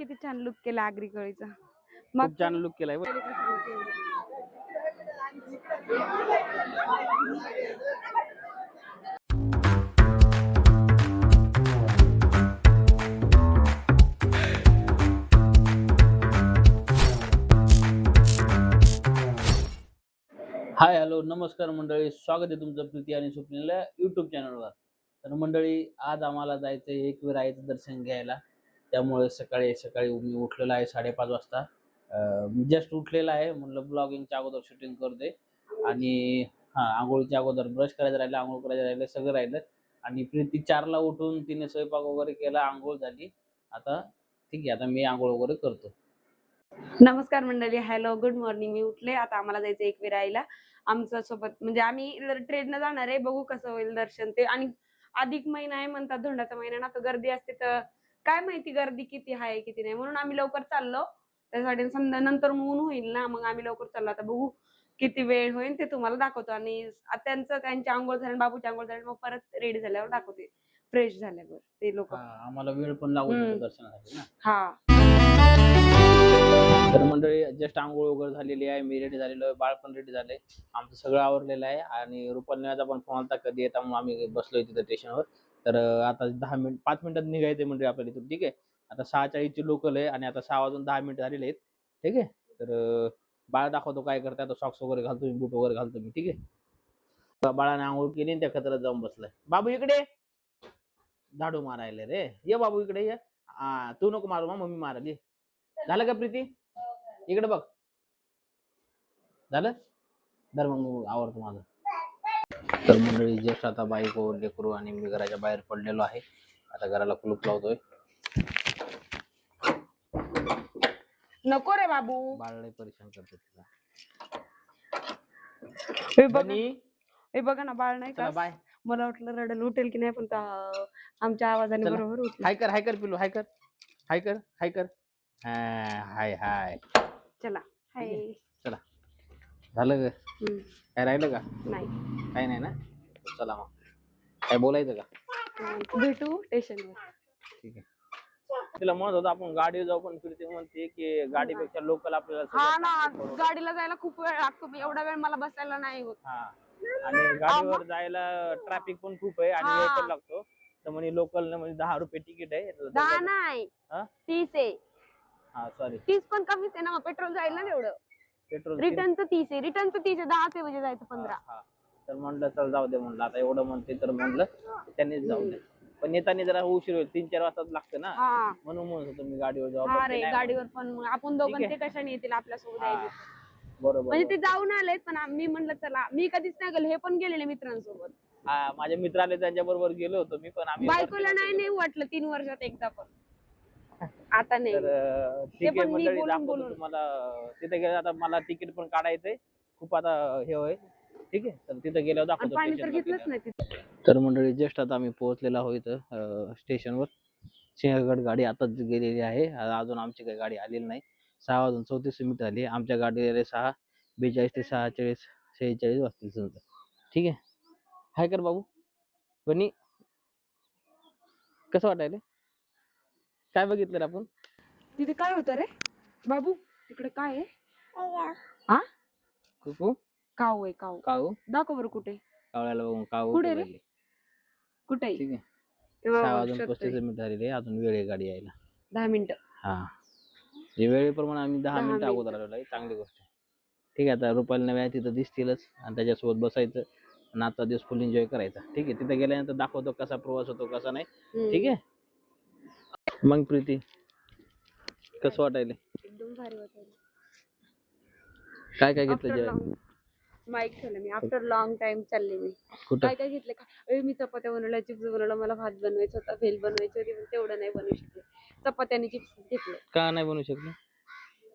किती छान लुक केला आगरी कळीचा. खूप छान लुक केलाय. हाय हॅलो नमस्कार मंडळी, स्वागत आहे तुमचं प्रीती आणि स्वप्नीलला यूट्यूब चॅनलवर. तर मंडळी, आज आम्हाला जायचं आहे एकविराईचं दर्शन घ्यायला. त्यामुळे सकाळी सकाळी मी उठलेलो आहे 5:30 वाजता. मी जस्ट उठलेला आहे, म्हणलं ब्लॉगिंगच्या अगोदर शूटिंग करते. आणि आंघोळीच्या अगोदर ब्रश करायचं राहिलं, आंघोळ करायचं राहिलं, सगळं राहिलं. आणि प्रीती 4ला उठून तिने स्वयंपाक वगैरे केला, आंघोळ झाली. आता ठीक आहे, आता मी आंघोळ वगैरे करतो. नमस्कार मंडळी, हॅलो गुड मॉर्निंग. मी उठले, आता आम्हाला जायचं एकविराईला. आमच्या सोबत म्हणजे आम्ही ट्रेननं जाणार आहे, बघू कसं होईल दर्शन ते. आणि अधिक महिना आहे म्हणतात, धोंडाचा महिना ना, तर गर्दी असते, तर काय माहिती गर्दी किती आहे किती नाही, म्हणून आम्ही लवकर चाललो. त्यासाठी समजा नंतर ऊन होईल ना, मग आम्ही लवकर चाललो. आता बघू किती वेळ होईल ते तुम्हाला दाखवतो. आणि त्यांची आंघोळ झाली, बाबूची आंघोळ झाली, मग परत रेडी झाल्यावर दाखवते, फ्रेश झाल्यावर ते लोक. आम्हाला वेळ पण लागू दर्शनासाठी ना. हा, तर मंडळी, जस्ट आंघोळ वगैरे झालेली आहे, मी रेडी झालेलो आहे, बाळ पण रेडी झाले, आमचं सगळं आवरलेलं आहे. आणि रुपालीचा पण फोन आलता कधी येता, मग आम्ही बसलोय तिथं स्टेशनवर. तर आता 5 मिनिटात निघायचंय म्हणजे आपल्याला इथून. ठीक आहे, आता 6:40ची लोकल आहे आणि आता 6 वाजून 10 मिनिटं झालेले आहेत. ठीक आहे, तर बाळ दाखवतो काय करते. आता सॉक्स वगैरे घालतो मी, बूट वगैरे घालतो मी. ठीक आहे, बाळाने आंघोळ केली, त्या खतरात जाऊन बसलाय. बाबू इकडे झाडू मारायला रे, ये बाबू इकडे ये. तू नको मारू, मम्मी मारल. ये, झालं का प्रीती? इकडे बघ, झालं. दर मग आवडतो माझं. तर मंडळी, जस्ट आता बाईक लेकरू आणि मी घराच्या बाहेर पडलेलो आहे. आता घराला कुलूप लावतोय. नको रे बाबू, बाळ लय परेशान करते तिला. हे बघा ना, बाळ नाही का. बाय. मला वाटलं रडल उठेल की नाही, पण आमच्या आवाजाने बरोबर उठलं. हाय कर, हाय कर पिलू, हाय कर, हाय कर, हाय कर. हाय हाय. चला हाय. चला, झालं का? काय राहिलं का? नाही, काय नाही ना. चला मग, काय बोलायचं का? भेटू स्टेशनवर. ठीक आहे. तिला म्हणत होतो आपण गाडीवर जाऊ, पण प्रीती म्हणते की गाडीपेक्षा लोकल आपल्याला. हा ना, गाडीला जायला खूप वेळ लागतो, एवढा वेळ मला बसायला नाही होत. आणि गाडीवर जायला ट्रॅफिक पण खूप आहे आणि वेळ पण लागतो. तर म्हणजे लोकल म्हणजे 10 रुपये तिकीट आहे. 10 नाही, 30 आहे. सॉरी, 30 पण कमीच आहे ना, पेट्रोल जाईल ना तेवढं. पेट्रोल रिटर्नचं 30 आहे, 10 चे म्हणजे जायचं 15. तर म्हणलं चल जाऊ दे, म्हणलं आता एवढं म्हणते तर म्हणलं त्यांनीच जाऊ दे. पण येताना जरा उशीर होईल, 3-4 वाजता लागतं ना, म्हणून म्हणत होतो मी गाडीवर जाऊ. गाडीवर पण आपण दोघं ते कशाने येतील आपल्यासोबत यायचे. बरोबर, म्हणजे ते जाऊन आलेत, पण मी म्हणलं चला, मी कधीच नाही गेलो, हे पण गेलेले मित्रांसोबत. माझे मित्र आले, त्यांच्या बरोबर गेलो होतो मी पण. आम्ही बायकोला नाही वाटलं 3 वर्षात एकदा पण. आता नाही. तर ठीक आहे मंडळी, दाखवतो तुम्हाला तिथे गेलं. आता मला तिकीट पण काढायचंय, खूप आता हे होय. ठीक आहे, तर तिथे गेल्यावर दाखवतो. पाणी तर घेतलंच नाही तिथे. तर मंडळी, जस्ट आता आम्ही पोहोचलेलो आहोत स्टेशनवर. सिंहगड गाडी आताच गेलेली आहे, अजून आमची काही गाडी आलेली नाही. 6 वाजून 34 मिनिट झाली, आमच्या गाडीला 6:42 ते 6:46 वाजतील समजा. ठीक आहे, हाय कर बाबू. बनी, कसं वाटायला? काय बघितलं रे आपण तिथे? काय होतं रे बाबू तिकडे? काय आहे? कुकू काऊ आहे, काऊ. काऊ दाखव बरं कुठे. कावळ्याला बघून काऊ कुठे रे? कुठे? ठीक आहे, 6 वाजून 35 मिनिट झालेली आहे, अजून वेळ आहे गाडी यायला. 10 मिनिटं. जे वेळेप्रमाणे आम्ही 10 मिनिटं अगोदर आलेलो आहे, चांगली गोष्ट आहे. ठीक आहे, आता रुपाली नव्या तिथं दिसतीलच आणि त्याच्यासोबत बसायचं आणि आजचा दिवस फुल एन्जॉय करायचा. ठीक आहे, तिथे गेल्यानंतर दाखवतो कसा प्रवास होतो कसा नाही. ठीक आहे. मग प्रीती, कसं वाटायला? एकदम भारी वाटायला. काय काय घेतलं जेवण? माईक ठेवलं मी. आफ्टर लॉंग टाइम चालले मी. काय काय घेतलं का? मी चपात्या बनवल्या, चिप्स बनवलं, मला भात बनवायचा होता, भेल बनवायची होती, पण तेवढं नाही बनवू शकले. चपात्याने चिप्स घेतले. का नाही बनवू शकले?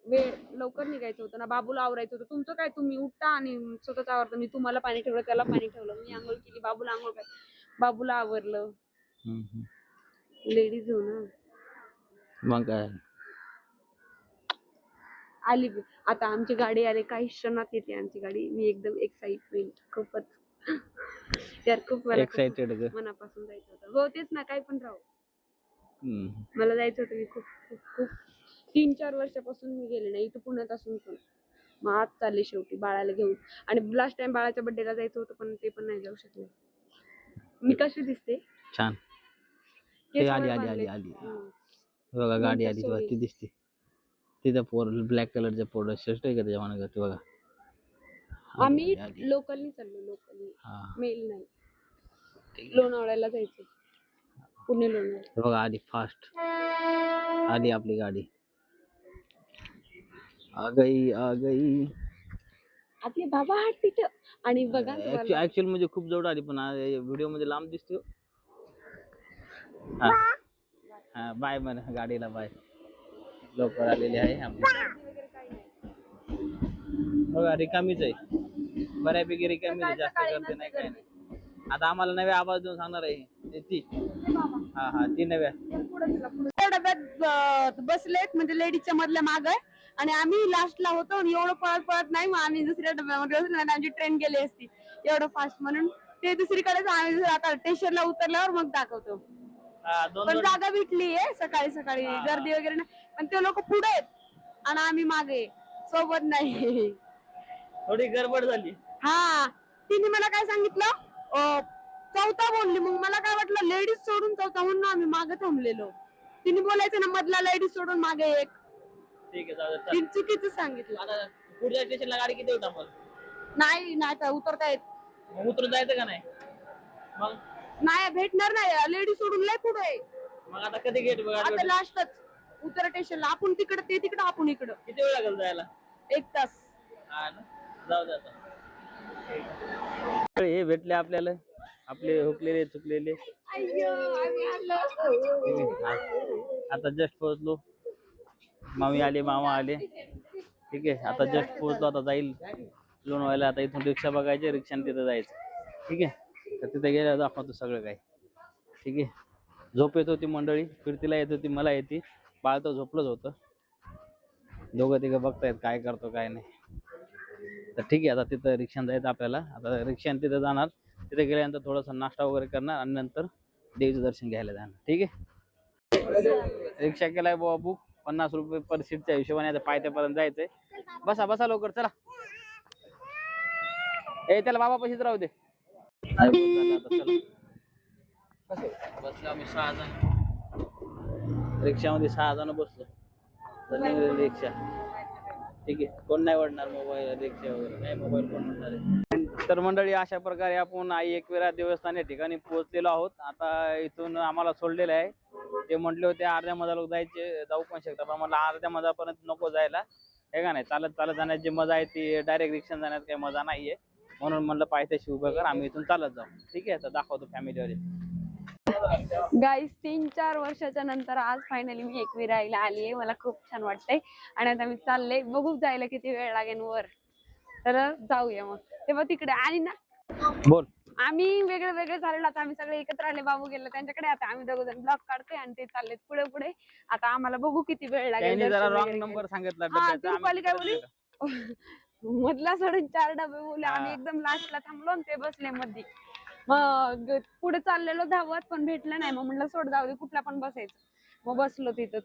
वेळ लवकर निघायचं होतं ना, बाबूला आवरायचं होतं. तुमचं काय, तुम्ही उठता आणि स्वतःच आवरता. मी तुम्हाला पाणी ठेवलं, त्याला पाणी ठेवलं, मी आंघोळ केली, बाबूला आंघोळ केली, बाबूला आवरलं. लेडीज हो ना. मग काय आली आता आमची गाडी आली, काही क्षणात येते आमची गाडी. मी एकदम एक्साइटमेंट, खूपच यार, खूप मला एक्साइटेड मनापासून जायचं होतं. हो तेच ना, काय पण राहू. मला जायचं होतं. मी खूप खूप खूप 3-4 वर्षापासून मी गेले नाही इथं पुण्यात असून पण. मग आज चालले शेवटी बाळाला घेऊन. आणि लास्ट टाइम बाळाच्या बर्थडेला जायचं होतं पण ते पण नाही जाऊ शकले. मी कशी दिसते? छान. केस ते आली वर आली बांधले. आली आली बघा गाडी आली तेव्हा ती दिसते. तिथं पोर ब्लॅक कलरचं पोर शर्ट आहे का त्याच्या मागे ते बघा. आम्ही लोकलनी चाललो. लोकलनी मेल नाही. लोणावळ्याला जायचं. पुणे लोणावळा. बघा आली फास्ट आली आपली गाडी. आ गई आपले बाबा हात तिथं. आणि बघा तुम्हाला ऍक्च्युअल म्हणजे खूप जवळ आली पण व्हिडिओ मध्ये लांब दिसते. हा हा बाय म्हण गाडीला बाय. लवकर आलेली आहे आपली. बघा रिकामीच आहे. बऱ्यापैकी रिकामी आहे. जास्त गर्दी नाही काय नाही. आता आम्हाला नव्या आवाज देऊन सांगणार आहे ती. हा ती नव्या डब्यात बसलेत म्हणजे लेडीजच्या मधल्या माग आणि आम्ही लास्टला होतो आणि एवढं पळत पळत नाही. मग आम्ही दुसऱ्या डब्यामध्ये बसलो आणि आमची ट्रेन गेली असती एवढं फास्ट म्हणून ते दुसरीकडेच आम्ही आता स्टेशनला उतरल्यावर मग दाखवतो. पण जागा भेटली आहे सकाळी सकाळी गर्दी वगैरे नाही. पण ते लोक पुढे आहेत आणि आम्ही मागे सोबत नाही. थोडी गडबड झाली. हा तिने मला काय सांगितलं चौथा बोलली. मग मला काय वाटलं लेडीज सोडून चौथा म्हणून आम्ही मागे थांबलेलो. तिने बोलायचं ना मधला लेडीज सोडून मागे एक. ठीक आहे तिने चुकीचं सांगितलं. आता पुढच्या स्टेशनला गाडी किती होता आपण? नाही तर उतरता येत. मग उतरून जायचं का नाही? मग नाही भेटणार नाही. लेडीज सोडून लय पुढे. मग आता कधी गेट आता लास्टच उतर स्टेशनला. आपण तिकडे ते तिकडे आपण इकडं. किती वेळ लागेल जायला? 1 तास. हा ना जाऊ दे आता. हे भेटले आपल्याला आपले हुकलेले चुकलेले. आता जस्ट पोहोचलो. मामी आले मामा आले. ठीक आहे आता जस्ट पोहोचलो. आता जाईल लोणावळ्याला. आता इथून रिक्षा बघायची रिक्षाने तिथं जायचं. ठीक आहे तर तिथे गेल्यावर दाखवतो सगळं काही. ठीक आहे झोप येत होती मंडळी. फिरतीला येत होती मला येते. बाळ तर झोपलंच होतं. दोघं तिघं बघतायत काय करतो काय नाही. तर ठीक आहे आता तिथं रिक्षाने जायचं आपल्याला. आता रिक्षाने तिथं जाणार. तिथे गेल्यानंतर थोडासा नाश्ता वगैरे करणार आणि नंतर देवीचं दर्शन घ्यायला जाणार. ठीक आहे रिक्षा केलाय बाबा बुक 50 रुपये पर सीटच्या हिशोबाने. आता पायथ्यापर्यंत जायचंय. बसा बसा लवकर चला. त्याला बाबा पशीच राहू दे. बसलो आम्ही 6 जण. रिक्षामध्ये 6 जण बसलो. रिक्षा ठीक आहे कोण नाही वाढणार मोबाईल रिक्षा वगैरे नाही. मोबाईल कोण म्हणणार आहे. तर मंडळी अशा प्रकारे आपण आई एकविरा देवस्थान या ठिकाणी पोहोचलेलो आहोत. आता इथून आम्हाला सोडलेलं आहे. ते म्हटले होते अर्ध्या मजा लोक जायचे जाऊ पण शकता पण मला अर्ध्या मजापर्यंत नको जायला. हे का नाही चालत चालत जाण्याची जी मजा आहे ती डायरेक्ट रिक्षा जाण्यात काही मजा नाहीये. म्हणून म्हणलं पायथ्याशी उभं कर आम्ही इथून चालत जाऊ. ठीक आहे तर दाखवतो फॅमिलीवाले. गाईस 3-4 वर्षाच्या नंतर आज फायनली मी एकविराईला आली आहे. मला खूप छान वाटतंय आणि आता मी चालले. बघू जायला किती वेळ लागेल वर. तर जाऊया मग. तेव्हा तिकडे आणि ना बोल आम्ही वेगळे वेगळे झालेलो. आता आम्ही सगळे एकत्र आले. बाबू गेले त्यांच्याकडे. आता आम्ही दोघ जण ब्लॉग काढतोय आणि ते चाललेत पुढे पुढे. आता आम्हाला बघू किती वेळ लागेल. जरा रॉंग नंबर सांगितला. काय बोली मधला सोडून 4 डबे बोलले. आम्ही एकदम लास्टला थांबलो आणि ते बसले मध्ये. मग पुढे चाललेलो धावत पण भेटलं नाही. मग म्हटलं सोड जाऊ दे कुठला पण बसायचं. मग बसलो तिथंच.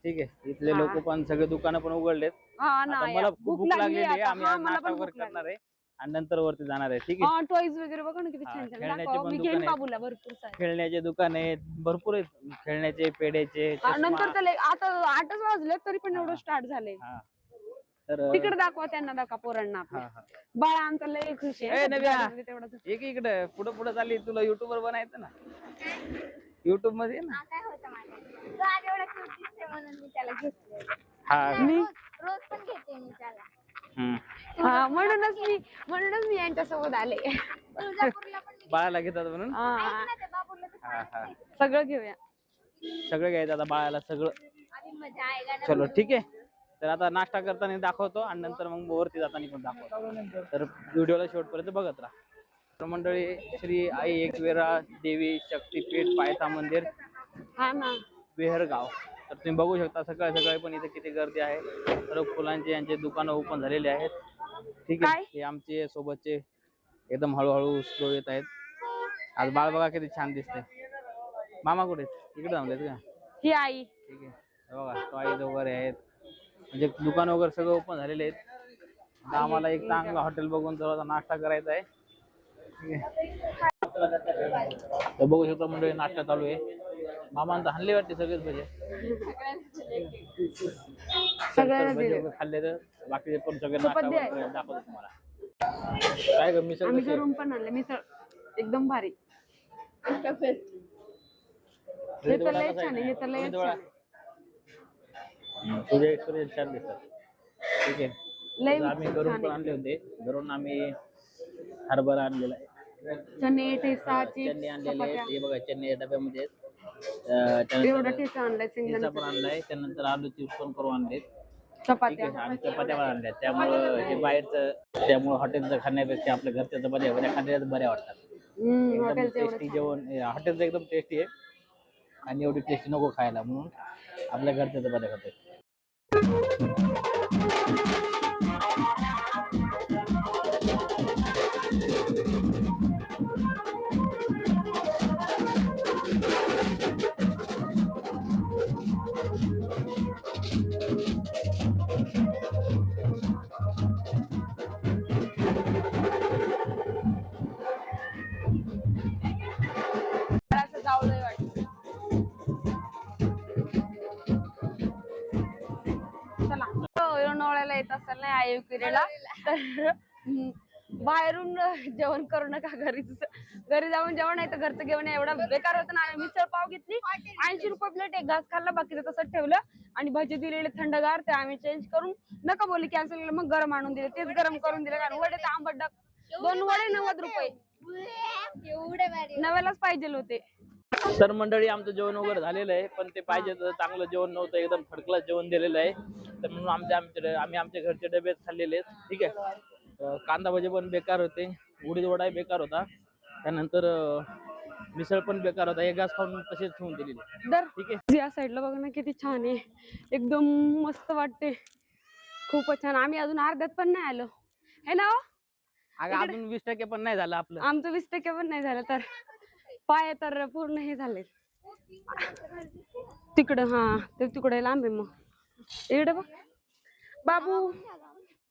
ठीक आहे इथले लोक पण सगळे दुकानं पण उघडलेत. हा ना मला भूक लागलेली आहे. आम्ही मला नाश्ता पण वगैरे भूक लागली. करणार आहे आणि नंतर वरती जाणार आहे. ठीक आहे टॉईज वगैरे बघा ना किती छान छान. खेळण्याचे पण मी दुकान घेईन आहेत. बाबूला भरपूर सारे. खेळण्याचे दुकान आहेत भरपूर आहेत. खेळण्याचे पेड्याचे नंतर तर आता 8च वाजले तरी पण एवढं स्टार्ट झाले. तर तिकडे दाखवा त्यांना दाखवा पोरांना आपल्या. बाळा आमचा लय खुश आहे. तेवढंच एक इकडे पुढे पुढे चालली. तुला युट्यूबर बनायचं ना. युट्यूब मध्ये ना काय होतं माझ्या तो आज एवढा क्यूट दिसते म्हणून मी त्याला घेतले. मी रोज पण घेते मी त्याला. म्हणूनच मी यांच्यासोबत आले. तुळजापूरला पण बाळाला घेतात म्हणून ते बाबूला सगळं घेऊया. सगळं घ्यायचं आता बाळाला सगळं. आधी मजा आएगा ना. चलो ठीक आहे तर आता नाश्ता करताना दाखवतो आणि नंतर मग वरती जाताना पण दाखवतो. तर व्हिडिओला शेवटपर्यंत बघत राहा. तर मंडळी श्री आई एकविरा देवी शक्तीपीठ पायथा मंदिर हा ना वेहरगाव. तर तुम्ही बघू शकता सकाळी सकाळी पण इथे किती गर्दी आहे. सर्व फुलांचे यांचे दुकानं ओपन झालेले आहेत. ठीक आहे हे आमचे सोबतचे एकदम हळूहळू स्लो येत आहेत. आज बाळ बघा किती छान दिसते. मामा कुठे इकडे थांबलेत का. ही आई. ठीक आहे. हे बघा टॉयज वगैरे आहेत, म्हणजे दुकान वगैरे सगळं ओपन झालेले आहेत. आता आम्हाला एक चांगलं हॉटेल बघून थोडासा नाश्ता करायचा आहे. ठीक आहे. तर बघू शकता मंडळी, नाश्ता चालू आहे. मामांचा हल्ले वाटते सगळेच भजे. सगळ्यांना भजे दिले. वगैरे खाल्ले तर बाकीचे पण सगळे चपाती नाश्ता आहे. वगैरे दाखवतो तुम्हाला. काय ग मिसळ आम्ही कशी आहे? घरून पण आणले मिसळ, एकदम भारी. हे तर उडीद वडा लय कसा छान आहे, हे तर लय उडीद छान वडा? आहे. तुझे एक्सपिरियन्स छान दिसतात. ठीक आहे. लय तसं आम्ही घरून छान पण आहे. आणले होते. घरून आम्ही हरभरा आणलेला आहे. चणे, ठेचा, चटणी चिप्स, आणलेले आहेत. चपात्या. हे बघा चटणी डब्यामध्ये आहेत. एवढा त्यानंतर ठेचा आणलाय, ठेचा शेंगदाण्याचा पण आणलाय. त्यानंतर आलू चिप्स पण करून आणलेत. ठीक चपात्या. आहे. आणि चपात्या पण आणल्यात. त्यामुळं हे बाहेरचं, त्यामुळं हॉटेलचं खाण्यापेक्षा आपल्या घरच्या चपात्या खाण्यात बऱ्या वाटतात. एकदम हॉटेलचं एवढं टेस्टी छान. जेवण हॉटेलचं एकदम टेस्टी आहे. आणि एवढी टेस्टी नको खायला, म्हणून आपल्या घरच्या चपात्या खातोय. असं जावलंय वाटतं. चला. लोणावळ्याला येत असाल नाही आई फिरायला तर बाहेरून जेवण करू नका, घरी जाऊन जेवण आहे तर घरचं जेवण एवढा बेकार होतं ना. आम्ही मिसळ पाव घेतली, 80 रुपये प्लेट, एक घास खाल्ला, बाकीचं तसंच ठेवलं. आणि भजी दिलेले थंडगार, ते आम्ही चेंज करून नका बोली कॅन्सल केलं, मग गरम आणून दिले, तेच गरम करून दिले. कारण वडे तर आंबट डाक, 2 वडे 90 रुपये, एवढे भारी. नव्यालाच पाहिजे होते. तर मंडळी आमचं जेवण वगैरे झालेलं आहे, पण ते पाहिजे तसं चांगलं जेवण नव्हतं, एकदम फडकलं जेवण दिलेलं आहे. तर म्हणून आम्ही आमच्या घरचे डबेच खाल्लेले आहेत. ठीक आहे. कांदा भजे पण बेकार होते, उडीद वडाही बेकार होता, त्यानंतर मिसळ पण बेकार होता. एक घास खाऊन तसेच ठेवून दिलेले. तर ठीक आहे. या साईडला बघा ना किती छान आहे, एकदम मस्त वाटते, खूपच छान. आम्ही अजून अर्ध्यात पण नाही आलो है ना हो? अगं अजून 20% पण नाही झालं आपलं. आमचं 20% पण नाही झालं, तर पाय तर पूर्ण हे झाले तिकडं. हा ते तिकडे लांब आहे, मग इकडे बघ बाबू.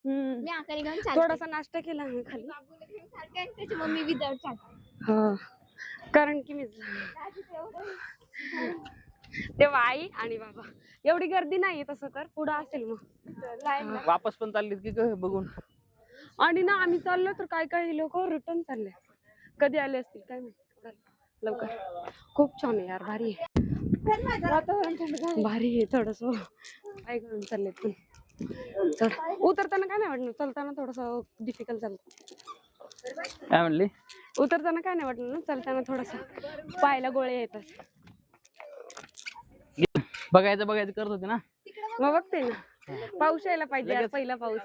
मी आकाने घेऊन चालते. थोडासा नाश्ता केला आम्ही खाली. बाबूला घेऊन चालते आणि त्याची मम्मी विदाउट चालते. हा, कारण की मी तेव्हा आई आणि बाबा, एवढी गर्दी नाहीये तसं तर, पुढं असेल मग. वापस पण चाललीत की काय बघून. आणि ना आम्ही चाललो तर काय लोक रिटर्न चालले, कधी आले असतील काय माहिती लवकर. खूप छान आहे यार, भारी आहे वातावरण, भारी आहे. थोडस काय करून चालले पण चढ उतरताना काय नाही वाटलं, चलताना थोडस डिफिकल्ट चालतं. काय म्हणली? उतरताना काय नाही वाटलं ना, चलताना थोडस पायाला गोळे येतात. बघायचं करत होते ना. मग बघते ना, पाऊस यायला पाहिजे यार, पहिला पाऊस.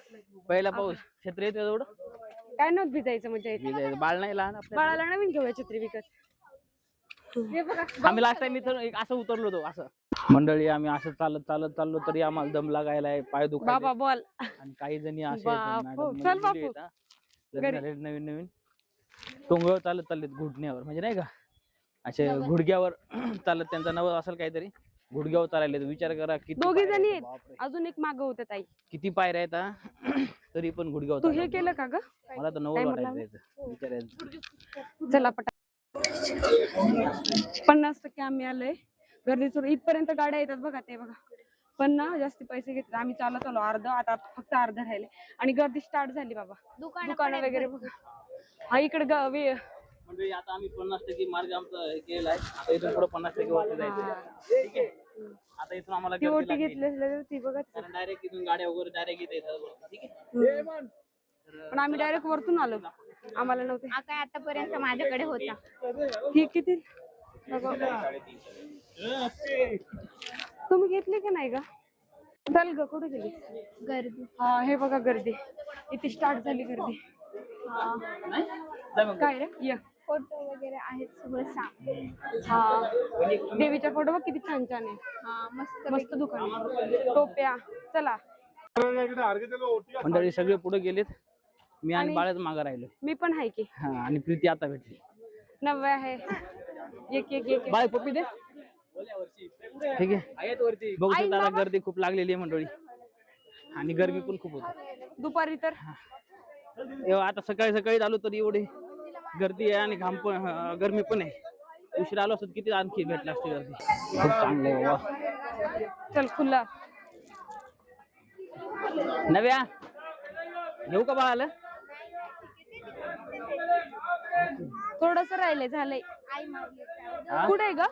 पहिला पाऊस. छत्री येते एवढं काय नव्हतं भिजायचं, मजा येते. भिजायचं. बाळ नाही लहान आपल्या. बाळाला नवीन घेऊया छत्री विकत. आम्ही लास्ट टाइम इथं असं उतरलो होतो असं. मंडळी आम्ही असं चालत चाललो तरी आम्हाला दम लागायलाय, पाय दुखायले. बाबा बोल. आणि काही जणी असे बापू, चल बापू. नवीन टोंगळ चालत चाललेत घुटण्यावर, म्हणजे नाही का असे गुडघ्यावर चालत. त्यांचा नवस असेल काहीतरी, गुडघ्यावर चालायले. विचार करा किती दोघी पायऱ्या जणी आहेत. आहेत, बापरे. अजून एक मागं होत्या ताई. किती पायऱ्या आहेत हा. तरी पण गुडघ्यावर तू हे चालायला. केलं का ग? मला तर नवस काय वाटायला म्हणला? जायचं विचारायचं. चला पटा. 50% आम्ही आलोय, गर्दीचं इथपर्यंत गाड्या येतात बघा, ते बघा. पण ना जास्ती पैसे घेतात. आम्ही चालत आलो अर्ध, आता फक्त अर्ध राहिले आणि गर्दी स्टार्ट झाली बाबा. दुकानं वगैरे बघा. हा इकडे म्हणजे आता आम्ही 50% मार्ग आमचा हे केलेला आहे. आता इथून पुढे 50% वरती जायचं. ठीक आहे. आता इथून आम्हाला ती गर्दी ओटी लागली. घेतली ती बघा, कारण डायरेक्ट इथून गाड्या वगैरे डायरेक्ट इथे येतात. ठीक आहे. पण आम्ही डायरेक्ट वरतून आलो, आम्हाला नव्हते. काय आतापर्यंत माझ्याकडे होता. ही किती तुम्ही घेतली की नाही ग? चल ग, कुठे गेली गर्दी. हा हे बघा गर्दी, इथे स्टार्ट झाली गर्दी. काय रे ये. फोटो वगैरे आहेत सगळं सांग. हा देवीच्या फोटो बघ किती छान छान आहे. हा मस्त मस्त दुकान आहे, टोप्या. चला मंडळी सगळे पुढे गेलेत, मी आणि आणि बाळच मागं राहिलो. मी पण आहे की. हा, आणि प्रीती आता भेटली. 90 आहे. एक बाळ पप्पी दे. ठीक आहे, बघू शकता आता गर्दी खूप लागलेली आहे मंडळी आणि गरमी पण खूप होती दुपारी तर आता सकाळी सकाळी आलो तरी एवढी गर्दी आहे आणि घाम पण गरमी पण आहे. उशीर आलो असत किती आणखी भेटला असते गर्दी. खूप चांगलं आहे बाबा. चल खुला नव्या घेऊ का बाळाला? थोडस राहिले झालंय. आई मारली. हा? कुठे आहे ग?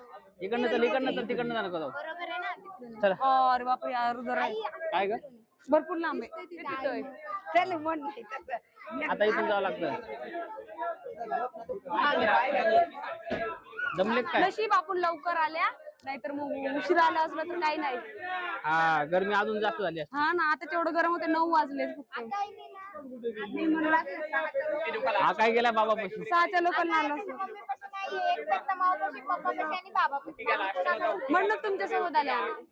इकडनं चल, इकडनं चल, तिकडनं जा नको जाऊ. बरोबर आहे ना तिकडून. चला. अरे बापरे यार जरा काय ग? भरपूर लांब आहे. तिथं चल म्हण नाही तसं. आता इथून जावं लागतं. जमले काय? नशीब आपण लवकर आल्या नाहीतर मग उशीर आला असला तर काही नाही. हा गरमी अजून जास्त झाली असते. हा ना आता तेवढं गरम होते 9 वाजले फक्त. हा काय गेला बाबा पाशी? 6च्या लोकांना आला असं. मम्मीपासून नाही एक तर मामापाशी, पप्पापाशी आणि बाबापाशी. म्हणून तुमच्या सोबत आले आम्ही.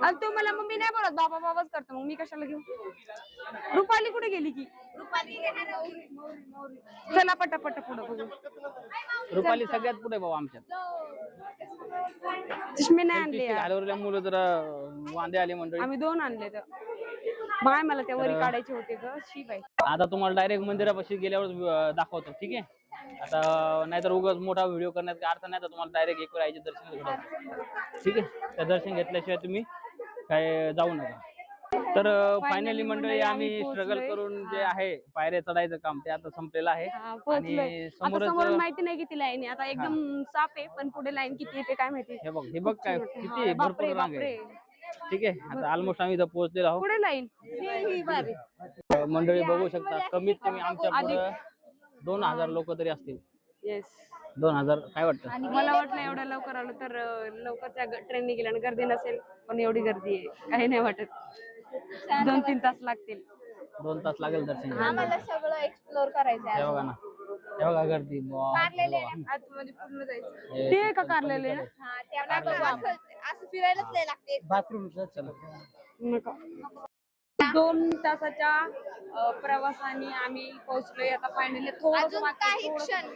आणि तू मला मम्मी नाही बोलत बाबा बाबाच करतो मग मी कशाला घेऊ. रुपाली कुठे गेली की? चला पटापट पुढे बघू. रुपाली सगळ्यात पुढे बाबा आमच्यात. चष्मे नाही आणले यार. घालवलेल्या मुलं जरा वांदे आले मंडळी. आम्ही 2 आणले तर बाय मला त्या वरी काढायचे होते ग शी बाई. आता तुम्हाला डायरेक्ट मंदिरापाशी गेल्यावर दाखवतो ठीक आहे. आता नाहीतर उगाच मोठा व्हिडिओ करण्यात काही अर्थ नाही. तर तुम्हाला डायरेक्ट एक वेळ आईचे दर्शन घडवतो ठीक आहे. त्या दर्शन घेतल्याशिवाय तुम्ही काय जाऊ नका. तर फायनली मंडळी आम्ही स्ट्रगल करून जे आहे पायऱ्या चढायचं काम ते आता संपलेलं आहे. पोहोचलोय. आणि आता समोर समोरच माहिती नाही किती लाईन आहे. आता एकदम साफ आहे पण पुढे लाईन किती आहे ते काय माहिती. हे बघ काय किती भरपूर बापरे रांग बापरे. आहे. ठीक आहे आता ऑलमोस्ट आम्ही इथं पोहोचलेलो आहोत. पुढे लाईन मंडळी बघू शकता कमीत कमी आमच्या पुढे 2000 लोक तरी असतील. येस 2000 काय वाटतं? मला वाटलं एवढ्या लवकर आलो तर लवकरच्या ट्रेनने गेल्याने गर्दी नसेल पण एवढी गर्दी आहे काही नाही वाटत. 2-3 तास लागतील. 2 तास लागेल दर्शन घ्यायला. आम्हाला सगळं एक्सप्लोर करायचं आहे. हे बघा ना हे बघा गर्दी कारलेले आतमध्ये पूर्ण जायचं. ते आहे का कारलेले ना? हा त्याला बघू असं फिरायलाच नाही लागते. बाथरूम चला. नका. 2 तासाच्या प्रवासाने आम्ही पोहोचलोय आता फायनली. थोडं अजून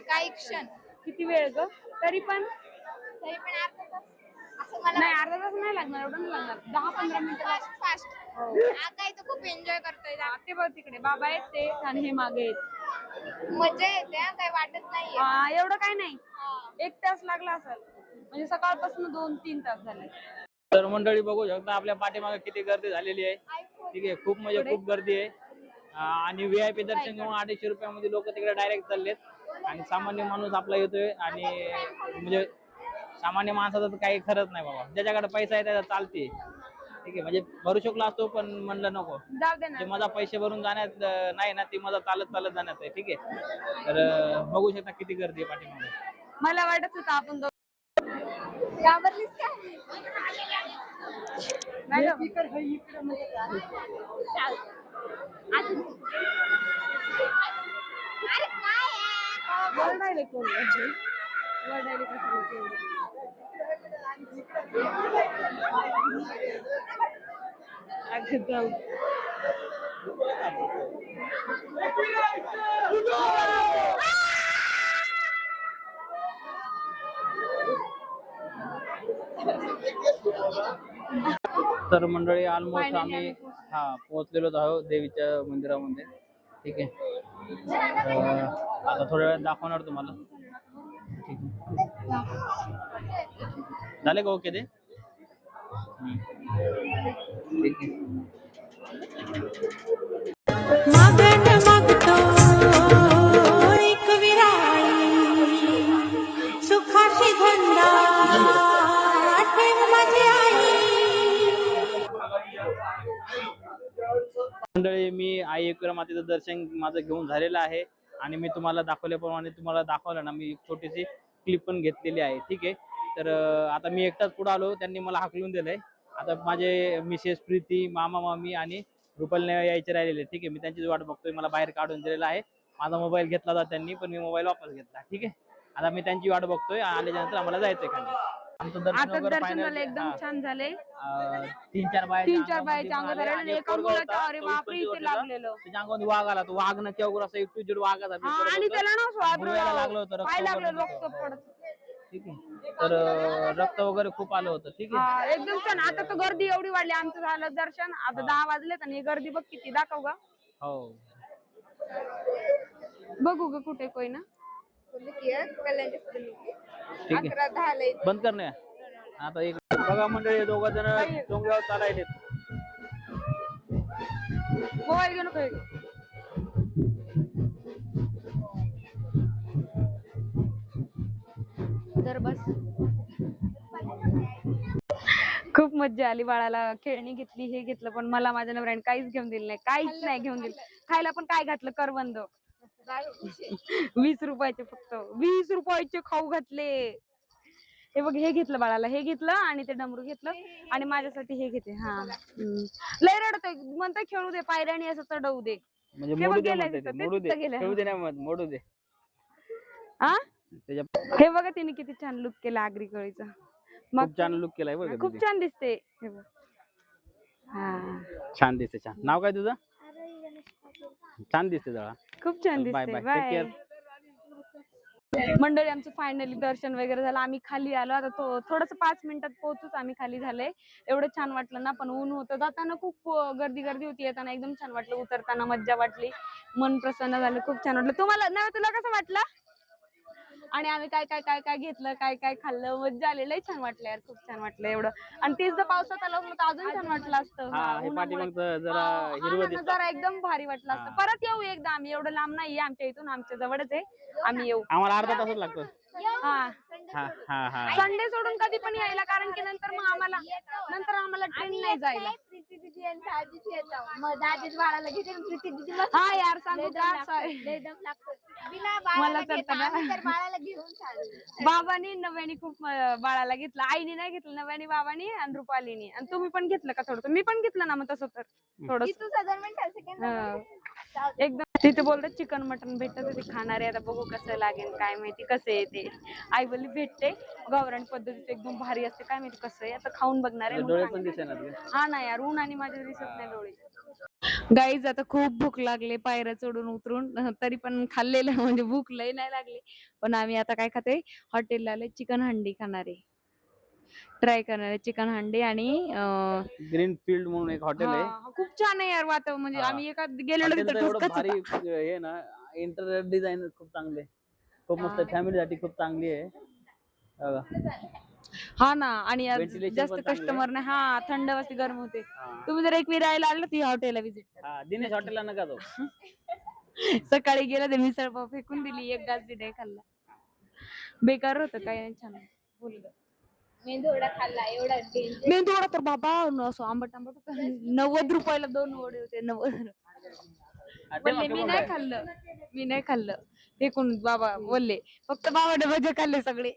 काही क्षण किती वेळ ग? तरी पण अर्धा तास असं मला नाही अर्धा तास नाही लागणार एवढं नाही लागणार 10-15 मिनिटं फास्ट. आता इथं खूप एन्जॉय करतोय. ते बघ तिकडे बाबा आहेत ते आणि हे मागे आहेत. मजा येते हा, काही वाटत नाहीये. एवढं काय नाही 1 तास लागला असेल म्हणजे सकाळपासून 2-3 तास झाले. तर मंडळी बघू शकता आपल्या पाठीमागे किती गर्दी झालेली आहे. ठीक आहे खूप म्हणजे खूप गर्दी आहे. आणि VIP दर्शन घेऊन 250 रुपयामध्ये लोक तिकडे डायरेक्ट चाललेत आणि सामान्य माणूस आपला येतोय आणि म्हणजे सामान्य माणसाचं तर काही खरंच नाही बाबा. ज्याच्याकडे पैसा आहे त्याचा चालते ठीक आहे. म्हणजे भरू शकलो असतो पण म्हणलं नको. जाऊ दे ना. जे माझा पैसे भरून जाण्यात नाही ना ती माझा चालत जाण्यात आहे ठीक आहे. तर बघू शकता किती गर्दी आहे पाठीमागे. मला वाटत होतं आपण घाबरलीस काय? नाही का? अरे काय आहे? वरडायले कोण? वरडायले कसं? अगं जाऊ. तर मंडळी ऑलमोस्ट आम्ही पोहोचलेलोच आहोत देवीच्या मंदिरामध्ये ठीक आहे. आता थोड्या वेळात दाखवणार तुम्हाला ठीक आहे. झाले का ओके ते ठीक आहे. मागतो एक विराई सुखाची धंदा ठेव माझी आई. मंडळी मी आई एकविरा मातेचं दर्शन माझं घेऊन झालेलं आहे आणि मी तुम्हाला दाखवल्याप्रमाणे तुम्हाला दाखवलं ना मी एक छोटीशी क्लिप पण घेतलेली आहे ठीक आहे. तर आता मी एकटाच पुढे आलो त्यांनी मला हाकलून दिलंय. आता माझे मिसेस प्रीती मामा मामी आणि रुपालीने यायचे राहिलेले ठीक आहे. मी त्यांचीच वाट बघतोय. मला बाहेर काढून दिलेला आहे. माझा मोबाईल घेतला होता त्यांनी पण मी मोबाईल वापस घेतला ठीक आहे. आता मी त्यांची वाट बघतोय. आल्याच्यानंतर आम्हाला जायचंय खाली. आमचं दर्शन आता वगैरे दर्शन झालं फायनल एकदम छान झाले. 3-4 बायाच्या अंगात आले आणि एका मुलाच्या अरे बापरे इथे लागलेलं. त्याच्या अंगामध्ये वाघ आला. तो वाघ ना केवढा असा एक टू जेड वाघ आणि त्याला ना लागलं होतं पाय लागलं रक्त पडत. ठीक आहे. तर रक्त वगैरे खूप आलं होतं. ठीक आहे. हा एकदम छान. आता तर गर्दी एवढी वाढली. आमचं झालं दर्शन. आता 10 वाजलेत आणि गर्दी बघ किती. दाखव ग. हो. बघू ग कुठे कोई ना. ठीक आहे. बंद करणे. आता एक बघा मंडळी, दोघं जण डोंगरावर चालायलेत. मोबाईल घेऊन नको. तर बस खूप मज्जा आली. बाळाला खेळणी घेतली, हे घेतलं, पण मला माझ्या नवऱ्याने काहीच घेऊन दिलं नाही. काहीच नाही घेऊन दिलं. खायला पण काय घातलं? करवंद. 20 रुपयाचे, फक्त 20 रुपयाचे खाऊ घातले. हे बघ, हे घेतलं बाळाला, हे घेतलं आणि ते डमरू घेतलं आणि माझ्यासाठी हे घेते. हा लय रडतोय, म्हणतोय खेळू दे पायऱ्याने, असं चढवू दे. म्हणजे हे बघ मोडू दे गेलंय म्हणते तिथं, ते. ते मोडू दे. तिथं गेलंय. खेळू दे नाही म्हणत, मोडू दे. हा त्याच्या हे बघा तिने किती छान लुक केला आगरी कळीचा. मग खूप छान लुक केलाय बरं का खूप दीदी. छान दिसते. हे बघ. हा छान दिसते. छान. नाव काय तुझं? छान दिसते जरा. खूप छान बाय दिसते. बाय. Take bye care. मंडळी, आमचं फायनली दर्शन वगैरे झालं. आम्ही खाली आलो. आता थोडस 5 मिनिटात पोहोचूच आम्ही खाली झालंय. एवढं छान वाटलं ना. पण ऊन होतं. जाताना खूप गर्दी होती. येताना एकदम छान वाटलं. उतरताना मज्जा वाटली. मन प्रसन्न झालं. खूप छान वाटलं. तुम्हाला नाही, तुला कसं वाटलं? आणि आम्ही काय काय काय काय घेतलं, काय काय खाल्लं, मज्जा आली. लय छान वाटलं यार. खूप छान वाटलं एवढं. आणि तेच जर पावसात आलं असतं तर अजून छान वाटलं असतं. हा, हे उन्हामुळे. पाठीमागचं जरा हिरवं दिसतं. जरा एकदम भारी वाटलं असतं. परत येऊ एकदा आम्ही. एवढं लांब नाहीये आमच्या इथून, आमच्या जवळच आहे. आम्ही येऊ. आम्हाला अर्धा तासच लागतो. हा हा हा हा. संडे सोडून कधी पण यायला, कारण की नंतर आम्हाला ट्रेन नाही जायला. प्रीती दीदी आणि दाजीच येतो. मग दाजीच बाळाला घेते आणि प्रीती दीदी मस्त हा यार, सांगू का? लय दम लागतो. बिना मला बाळाला चढता घेता, ना. आम्ही तर बाळाला घेऊन चाललो. बाबांनी नव्यानी खूप बाळाला घेतलं. आईने नाही घेतलं, नव्यानी बाबांनी आणि रुपालीनी. आणि तुम्ही पण घेतलं का थोडं? मी पण घेतलं ना. मग तसं तर थोडं तू सदर मिनिट सेकंड एकदम. तिथे बोलतात चिकन मटन भेटत, ते खाणार आहे. आता बघू कसं लागेल, काय माहिती कसं येते. आई बोलली भेटते गावरान पद्धतीचं, एकदम भारी असते. काय माहिती कसं आहे, आता खाऊन बघणार आहे. डोळे पण दिसेना तुझे. हा ना यार, ऊन आणि माझ्या दिसत नाही डोळे. गाईज, आता खूप भूक लागली पायऱ्या चढून उतरून. तरी पण खाल्लेलं, म्हणजे भूक लय नाही लागली. पण आम्ही आता काय खाते, हॉटेलला आले, चिकन हंडी खाणार आहे. ट्राय करणार आहे चिकन हंडी. आणि ग्रीन फील्ड म्हणून एक हॉटेल आहे. खूप छान आहे यार वातावरण. म्हणजे हा. आम्ही एका गेलेलो हॉटेल तिथं तर एवढं ठसकाच भारी होता. हे ना, इंटेरियर डिझाईन खूप चांगले, खूप मस्त. फॅमिलीसाठी खूप चांगली आहे बघा. हा ना. आणि आज Ventilation जास्त पण चांगलं आहे. कस्टमर नाही. हा, थंड वाजते, गरम होते. हा. तुम्ही जर एक विरायला आलं ती हॉटेलला विजिट करा. हा, दिनेश हॉटेलला नका जाऊ. सकाळी गेलं ते मिसळ पाव फेकून दिली, एक गाज बी नाही खाल्ला. बेकार होतं, काय नाही छान. बोललं मेंदूवडा खाल्ला एवढा डेंजर. मेंदूवडा तर बाबा असं आंबट आंबट होतं. 90 रुपयाला 2 वडे होते. 90. बोलले मी नाही खाल्लं, मी नाही खाल्लं. फेकून बाबा बोलले. फक्त बाबाने भजे खाल्ले सगळे.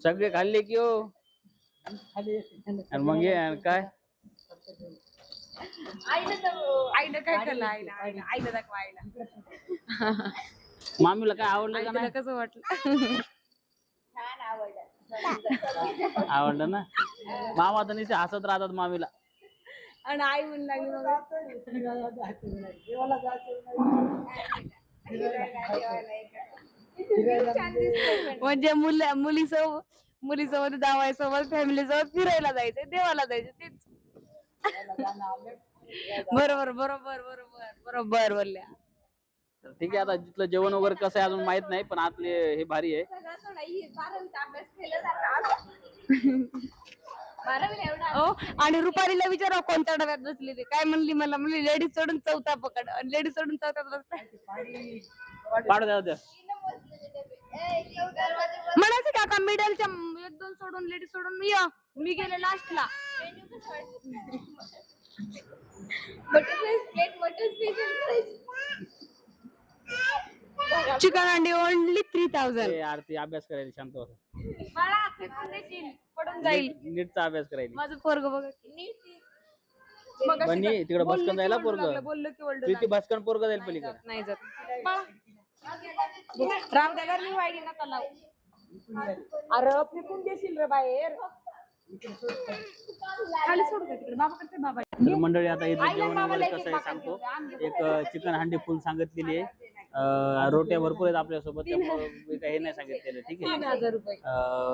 सगळे खाल्ले की हो. आणि मग ये आणि काय आईला काय खाल्लं? आईला दाखवा आईला. मामीला काय आवडलं का तुला नाही? कसं वाटलं? छान आवडलं. आवडलं ना. मामा तर नुसते हसत राहतात मामीला. आणि आई म्हणू लागली म्हणजे मुलीसोबत जावायसोबत फॅमिली सोबत फिरायला जायचंय, देवाला जायचं, तेच. बरोबर बरोबर बरोबर बरोबर बोलल्या. तर ठीक आहे, आता तिथलं जेवण वगैरे कसं आहे अजून माहित नाही, पण आतले हे भारी आहे. अभ्यास केला आणि रुपालीला विचारा कोणत्या डब्यात बसली ते. काय म्हणली मला? म्हणली लेडीज सोडून चौथा पकड. लेडीज सोडून चौथ्यात बसताय. पाडू द्या द्या. म्हणायचं काका मिडलच्या 1-2 सोडून, लेडीज सोडून मी गेले लास्टला. चिकन अंडी ओनली 3000. आरती अभ्यास करायला शांत बस. बाळा फेकून देशील, पडून जाईल. नीटचा अभ्यास करायला. माझं पोरग बघा बन्नी तिकडे भस्कन जायला पोरग. बोललो की ओरडू प्रीती भस्कन पोरग जाईल पलीकडे. नाही जात. बाळा रामदेगर मी वाईली नका लावू. अरे फेकून देशील रे बाहेर. खाली सोड का तिकडे, बाबा करते बाबा. तर मंडळी, आता इथं जेवण वगैरे कसं आहे सांगतो. एक चिकन हंडी फुल सांगितलेली आहे. रोट्या भरपूर आहेत आपल्यासोबत, त्यामुळे मी काही नाही सांगितलेलं. ठीक आहे. 3000 रुपये.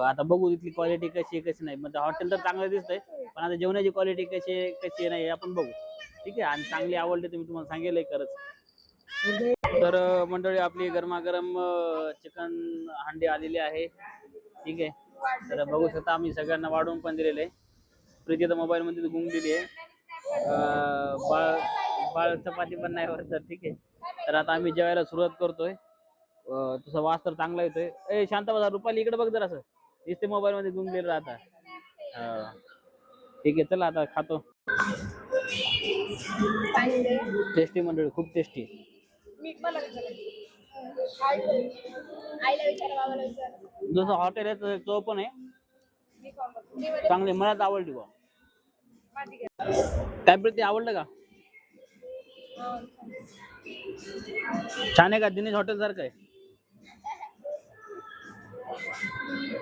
आता बघू तिथली क्वालिटी कशी आहे कशी नाही. म्हणजे हॉटेल तर चांगलं दिसतंय, पण आता जेवणाची क्वालिटी कशी आहे कशी नाही हे आपण बघू. ठीक आहे. आणि चांगली आवडली तर मी तुम्हाला सांगेल खरंच. तर मंडळी आपली गरमागरम चिकन हंडी आलेली आहे. ठीक आहे. तर बघू शकता आम्ही सगळ्यांना वाढवून पण दिलेले आहे. प्रीती तर मोबाईल मध्ये गुंगलेली आहे. बाळ चपाती पण नाही वर तर. ठीक आहे. तर आता आम्ही जेवायला सुरुवात करतोय. तुझा वास तर चांगला येतोय. ए शांत बसा, रुपाली इकडे बघ जरा, असं दिसते मोबाईल मध्ये गुंगलेलं राहता. ठीक आहे. चला आता खातो. टेस्टी मंडळी, खूप टेस्टी. जसं हॉटेल आहे तसं चव पण आहे चांगली. मला तर आवडली बा. काय प्रीती, आवडलं का? छान आहे का? दिनेश हॉटेल सारखं आहे?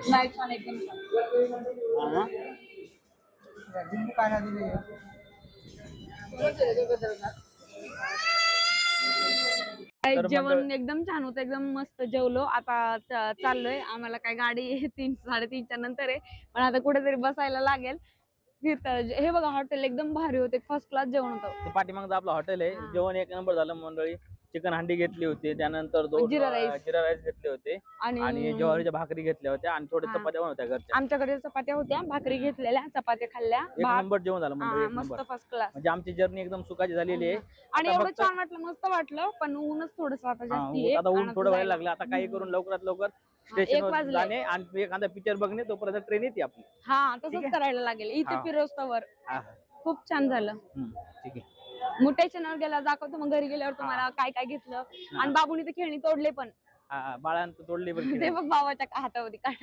नाही, छान एकदम छान. हा. जेवण एकदम छान होतं, एकदम मस्त जेवलो. आता चाललोय. आम्हाला काय गाडी 3-3:30च्या नंतर आहे, पण आता कुठेतरी बसायला लागेल. तिथं हे बघा हॉटेल एकदम भारी होते, फर्स्ट क्लास जेवण होतं. पाठीमागचं आपलं हॉटेल आहे. जेवण एक नंबर झालं मंडळी. चिकन हंडी घेतली होती, त्यानंतर 2 जिरा जिरा राईस घेतले होते आणि ज्वारीच्या भाकरी घेतल्या होत्या आणि थोड्या हा. चपात्या पण होत्या घरच्या. आमच्याकडे चपात्या होत्या, भाकरी घेतलेल्या, चपात्या खाल्ल्या. एक नंबर जेवण झालं मंडळी, एक मस्त नंबर. First class. म्हणजे आमची जर्नी एकदम सुखाची झालेली आहे. आणि आता एवढं फक्त- छान वाटलं, मस्त वाटलं, पण ऊनच थोडस आता जास्ती आहे. आता ऊन आणि थोडं व्हायला जायला- लागलं. आता काही करून लवकरात लवकर 1 स्टेशनवर वाजले. जाणे आणि एखादा पिक्चर बघणे, तोपर्यंत ट्रेन येते आपली. हा, ठीक तसंच आहे. करायला लागेल. इथे हा. फिरोस्तवर हा. खूप छान झालं. ठीक आहे. मुठ्याच्या गेला दाखवतो मग घरी गेल्यावर तुम्हाला काय काय घेतलं. आणि बाबूनी तर खेळणी तोडले पण. हा, बाळांत तोडली पण. ते बघ भावाच्या हातावरती काय.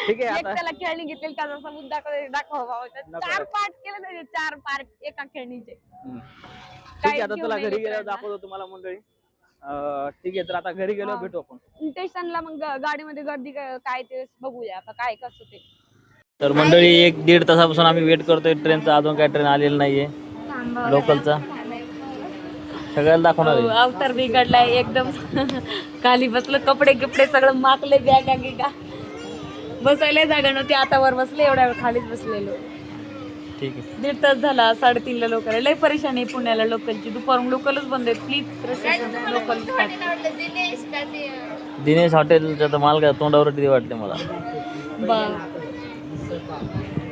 ठीक आहे. एक आता त्याला खेळणी घेतली का जसा मुद्दा दाखव भावाच्या. नको 4 पार्ट केले त्याचे, 4 पार्ट एका खेळणीचे. ठीक आहे. आता तुला घरी गेल्यावर दाखवतो तुम्हाला मंडळी. ठीक आहे. तर आता घरी गेल्यावर भेटू आपण. स्टेशनला मग गाडीमध्ये गर्दी काय ते बघूया आता काय कसं ते. तर मंडळी 1-1.5 तासापासून आम्ही वेट करतोय ट्रेनचा. अजून काय ट्रेन आलेला नाहीये लोकलचा. सगळ्याला दाखवणार आहे. अवतार बिघडलाय एकदम. खाली बसलं, कपडे गिपडे सगळं माकले, बॅगा गिगा. बसायला जागा नव्हती, आता वर बसले. एवढ्या वेळ खालीच बसलेलो. ठीक आहे. 1.5 तास झाला. 3:30ला लोकल. लय परेशानी आहे पुण्याला लोकलची. दुपारून लोकलच बंद आहेत. प्लीज प्रशासन लोकल. दिनेश हॉटेलच्या तर माल काय तोंडावरती वाटते मला.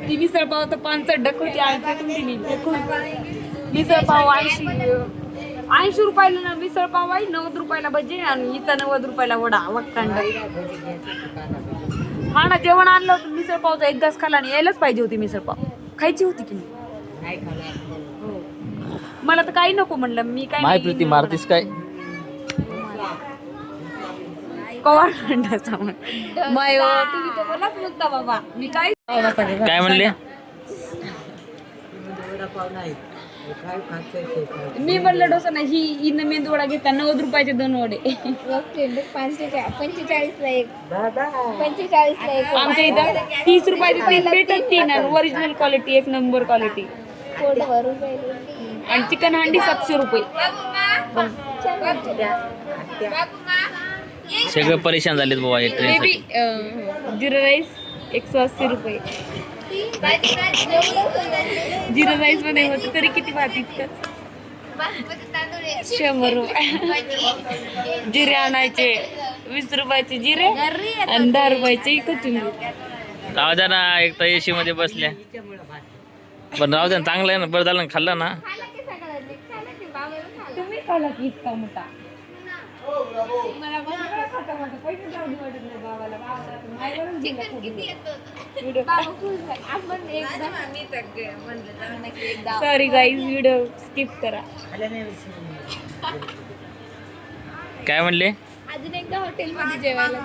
ती मिसळ पाव तर 5 डक होती. मिसळ पाव 80 रुपयाला ना मिसळ पाव आहे, 90 रुपयाला भजी आणि इथं 90 रुपयाला वडा वक्कांड. हा ना, जेवण आणलं होतं मिसळ पावचा 1 घास खाला आणि यायलाच पाहिजे होती मिसळ पाव. खायची होती की नाही? मला तर काही नको म्हणलं. मी काय माय प्रीती मारतीस काय? कवाड म्हणता माय तुम्ही तर बोलाच म्हणता बाबा. मी काय काय म्हणले? मी म्हणलं डोसा नाही. ही इथं मेंदू वडा घेता 90 रुपयाचे 2 वडे. 45ला एक. 45ला एक. आमच्या इथं 30 रुपयाचे 3 भेटत 3 आणि ओरिजिनल क्वालिटी, 1 नंबर क्वालिटी. पोट भरून आणि चिकन हंडी 700 रुपये. सगळे परेशान झालेत बाबा हे ट्रेन. बेबी जिरा राईस 180 रुपये. जिरा राईस मध्ये होतं तरी किती वाट इतकं. 100 रुपये. जिरे आणायचे 20 रुपयाचे जिरे आणि 10 रुपयाचे कोथिंबीर. राहू द्या ना, एक तर एसी मध्ये बसल्या. पण राहू द्या, चांगलं आहे ना. बरं झालं खाल्लं ना. तुम्ही खाला की इतका मोठा. मला खाता मोठा पैसे जाऊ दे वाटत नाही बाबाला. बाबाला दिला video. Sorry guys, video skip करा. काय म्हणले? अजून एकदा हॉटेलमध्ये जेवायला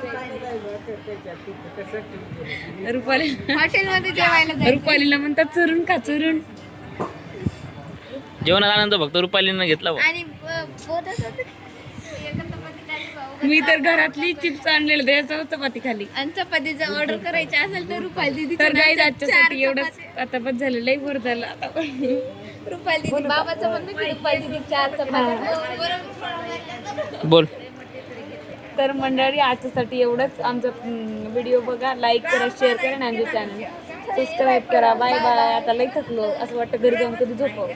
रुपाली हॉटेलमध्ये जेवायला जायचं. रुपालीला म्हणतात चरून का चरून. जेवणाचा आनंद फक्त रुपालीनं घेतला बा. आणि बोलत होते एका चपातीसाठी भाऊ. मी तर घरातली चिप्स आणलेले त्याच्यावर चपाती खाली. आणि चपातीचं ऑर्डर करायची असेल तर रुपाली दिदी तर गाईज आजच्यासाठी एवढंच. आता बस झालं, लई बोर झालं आता. रुपाली दीदी बाबाचं म्हणणं की रुपाली दीदी 4 चपात्या बोल. तर मंडळी आजच्यासाठी एवढंच. आमचा व्हिडिओ बघा, लाईक करा, शेअर करा आणि आमचं चॅनल सबस्क्राईब करा. Bye bye. आता लई थकलो, असं वाटतं घरी जाऊन कधी झोपावं.